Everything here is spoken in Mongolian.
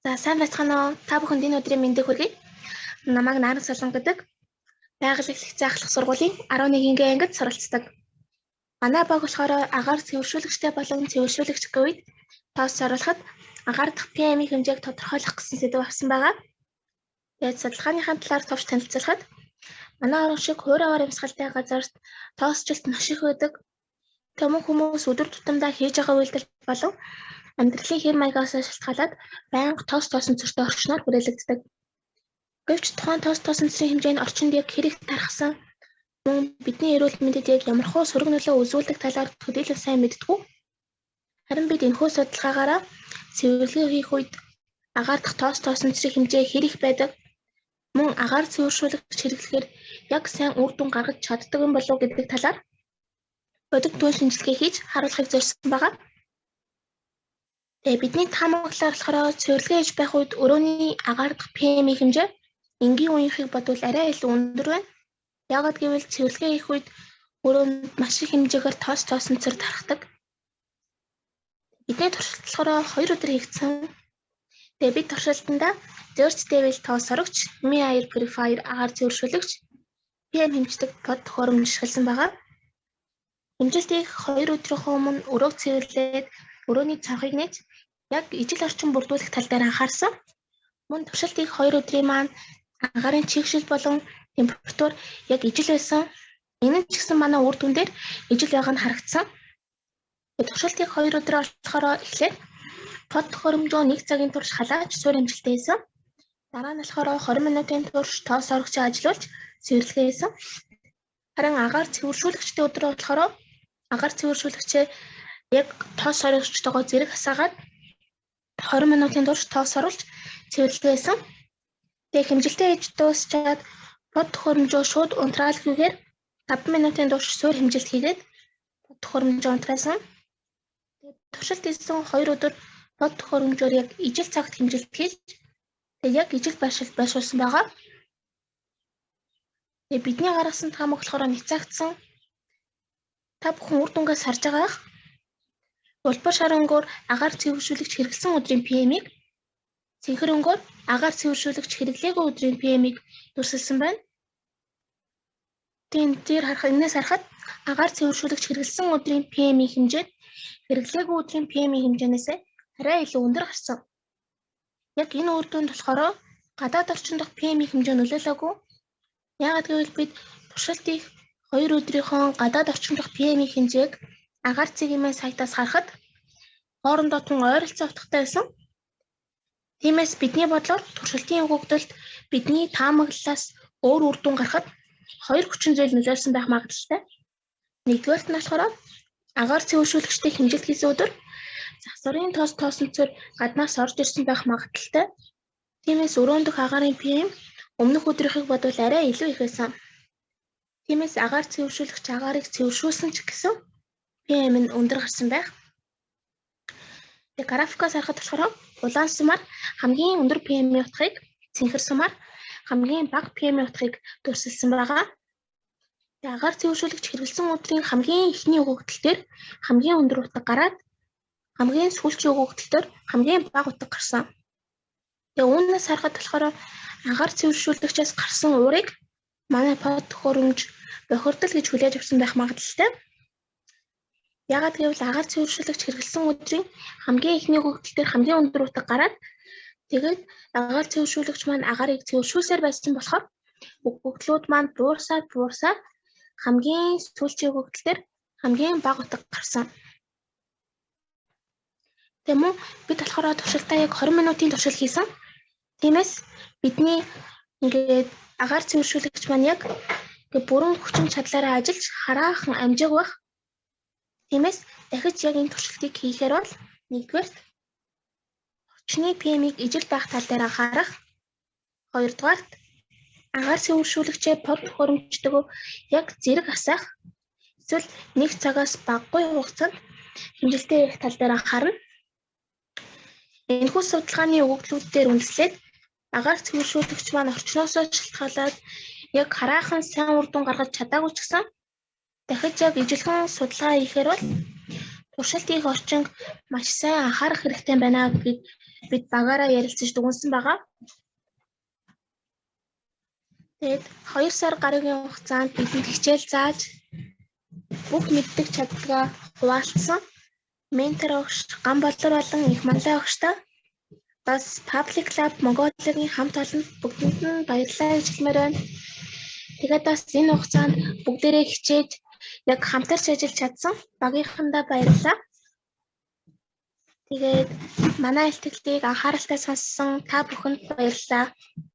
За сайн байцгаана уу? Та бүхэнд энэ өдрийн мэндийг хүргэе. Намайг Наран Солон гэдэг. Байгаль эхлэгчийн ахлах сургуулийн 11-ийн ангид суралцдаг. Манай баг болохоор агаар цэвэршүүлэгчтэй болон цэвэршүүлэгч гэвyd тоос оруулахад агаар дахь PM-ийн хэмжээг тодорхойлох гэсэн сэдв авсан байгаа. Тэгээд судалгааныхаа талаар товч танилцуулахад манай орон шиг хуурайгаар амьсгалтай газарт тоосчлт маш их байдаг. Тэмүүн хүмүүс өдөр тутамдаа хийж байгаа үйлдэл болон амьдралын хэм маягаас шалтгаалаад байнга тоосон цэртэй орчноор хүрээлэгддэг. Гэвч тухайн тоосон цэрийн хэмжээ нь орчинд яг хэрэг тархсан мөн бидний эрүүл мэндэд яг ямархуу сөрөг нөлөө үзүүлдэг талаар төдийлөн сайн мэддэггүй. Харин бид энэхүү судалгаагаараа цэвэрлэгээ хийх үед агаар дахь тоосон цэрийн хэмжээ хэрэг байдаг мөн агаар цэвэршүүлэгч хэрэглэхээр яг сайн үр дүн гаргаж чаддаг юм болов уу гэдэг талаар бодит түн шинжилгээ хийж харуулахыг зорьсон байгаа. Тэгээ бидний таамаглалаар болохоор цэвэрлэгээ хийж байх үед өрөөний агаар дахь PM-ийн хэмжээ энгийн үеийнхийг бодвол арай илүү өндөр байна. Яагаад гэвэл цэвэрлэгээ хийх үед өрөөнд маш их хэмжээгээр тоосон цэр тархдаг. Бидний туршилт болохоор 2 өдөр хийгдсэн. Тэгээ бид туршилтандаа Zerch Devil тоос орогч, Mi Air Purifier агаар цэвэршүүлэгч, PM хэмждэг под төхөөрөмж ашигласан байгаа. Хэмжилтийг 2 өдрийнхөө өмнө өрөөг цэвэрлээд өрөөний цонхыг нээж яг ижил орчин бүрдүүлэх тал дээр анхаарсан. Мөн туршилтыг 2 өдрийн маань агарын чигшил болон температур яг ижил байсан. Энэ ч гэсэн манай үр дүн дээр ижил байгаа нь харагдсан. Туршилтыг 2 өдөр болохоор эхлээд под төхөөрөмжөө 1 цагийн турш халааж суурь амжилттай хийсэн. Дараа нь болохоор 20 минутын турш тоос орогчоо ажиллуулж цэвэрлэгээ хийсэн. Харин агаар цэвэршүүлэгчтэй өдрөө болохоор агаар цэвэршүүлэгчээ яг тоос орогчтойгоо зэрэг хасаагаад 20 минутын турш тоос оруулж цэвэрлэгээ хийсэн. Тэгээ хэмжилтээ хийж дуусчаад под төхөөрөмжөө шууд унтраалгүйгээр 5 минутын турш суурь хэмжилт хийгээд под төхөөрөмжөө унтраасан. Тэгээ туршилт хийсэн 2 өдөр под төхөөрөмжөөр яг ижил цагт хэмжилт хийж тэгээ яг ижил байршуулсан байгаа. Тэгээ бидний гаргасан таамаг болохоор няцаагдсан. Та бүхэн үр дүнгээс харж байгаах. Улбар шарангуур агаар цэвэршүүлэгч хэрэглэсэн өдрийн PM-ийг цэнхэр өнгөөр агаар цэвэршүүлэгч хэрэглээгүй өдрийн PM-ийг дүрсэлсэн байна. Энээс харахад агаар цэвэршүүлэгч хэрэглэсэн өдрийн PM-ийн хэмжээ хэрэглээгүй өдрийн PM-ийн хэмжээнээс арай илүү өндөр гарсан. Яг энэ үр дүнд болохоор гадаад орчин дахь PM-ийн хэмжээ нөлөөлөөгүй. Яагаад гэвэл бид туршилтыг 2 өдрийнхөө гадаад орчин дахь PM-ийн хэмжээг агаар цэгийн сайтаас харахад хоорондоо тун ойролцоо утгатай байсан. Тиймээс бидний бодлоор туршилтын өгөгдөлд бидний таамаглалаас өөр үр дүн гарахад 2 хүчин зүйл нөлөөлсөн байх магадлалтай. Нэгдүгээрт нь болохоор агаар цэвэршүүлэгчтэй хэмжилт хийсэн өдөр засварын тоосон цэр гаднаас орж ирсэн байх магадлалтай. Тиймээс өрөөнд дэх агаарын PM өмнөх өдрийнхийг бодвол арай илүү их байсан. Тиймээс агаар цэвэршүүлэгч агаарыг цэвэршүүлсэн ч гэсэн PM нь өндөр гарсан байх. Тэгээ графикаас харахад болохоор улаан сумаар хамгийн өндөр PM-ийн утгыг, цэнхэр сумаар хамгийн бага PM-ийн утгыг дүрсэлсэн байгаа. Тэгээ агаар цэвэршүүлэгч хэрэглэсэн өдрийн хамгийн эхний өгөгдөл дээр хамгийн өндөр утга гараад хамгийн сүүлчийн өгөгдөл дээр хамгийн бага утга гарсан. Тэгээ үүнээс харахад болохоор агаар цэвэршүүлэгчээс гарсан уурыг манай под төхөөрөмж бохирдол гэж хүлээж авсан байх магадлалтай. Яагаад гэвэл агаар цэвэршүүлэгч хэрэглэсэн өдрийн хамгийн эхний өгөгдөл дээр хамгийн өндөр утга гараад тэгээд агаар цэвэршүүлэгч маань агаарыг цэвэршүүлсээр байсан болохоор өгөгдлүүд маань буурсаад хамгийн сүүлчийн өгөгдөл дээр хамгийн бага утга гарсан. Тэгмээ бид болохоор туршилтаа яг 20 минутын туршил хийсэн. Тиймээс бидний ингээд агаар цэвэршүүлэгч маань яг бүрэн хүчин чадлаараа ажиллаж хараахан амжааг байх. Тиймээс дахиж яг энэ туршилтыг хийхээр бол нэгдүгээрт орчны PM-ийг ижил байх тал дээр анхаарах. Хоёрдугаарт агаар цэвэршүүлэгчээ под төхөөрөмжтойгоо яг зэрэг хасаах. Эсвэл 1 цагаас багагүй хугацаанд хэмжилтээ хийх тал дээр анхаарна. Энэхүү судалгааны өгөгдлүүдээр үндэслээд агаар цэвэршүүлэгч маань орчноосоо шалтгаалаад яг хараахан сайн үр дүн гаргаж чадаагүй ч гэсэн дахиж яг ижилхэн судалгаа хийхээр бол туршилт хийх орчинг маш сайн анхаарах хэрэгтэй байна гэдгийг бид багаараа ярилцаж дүгнсэн байгаа. Тэгээд 2 сар гаруйгийн хугацаанд бидэнд хичээл зааж бүх мэддэг чадвараа хуваалцсан ментор огш Ганболор болон их манлай огштой бас Public Lab Mongolia-гийн хамт олонд бүгдэнд нь баярлалаа гэж хэлмээр байна. Тэгээд бас энэ хугацаанд бүгдээрээ хичээж яг хамтарч ажиллаж чадсан багийнхандаа баярлалаа. Тэгээд манай илтгэлийг анхааралтай сонссон та бүхэнд баярлалаа.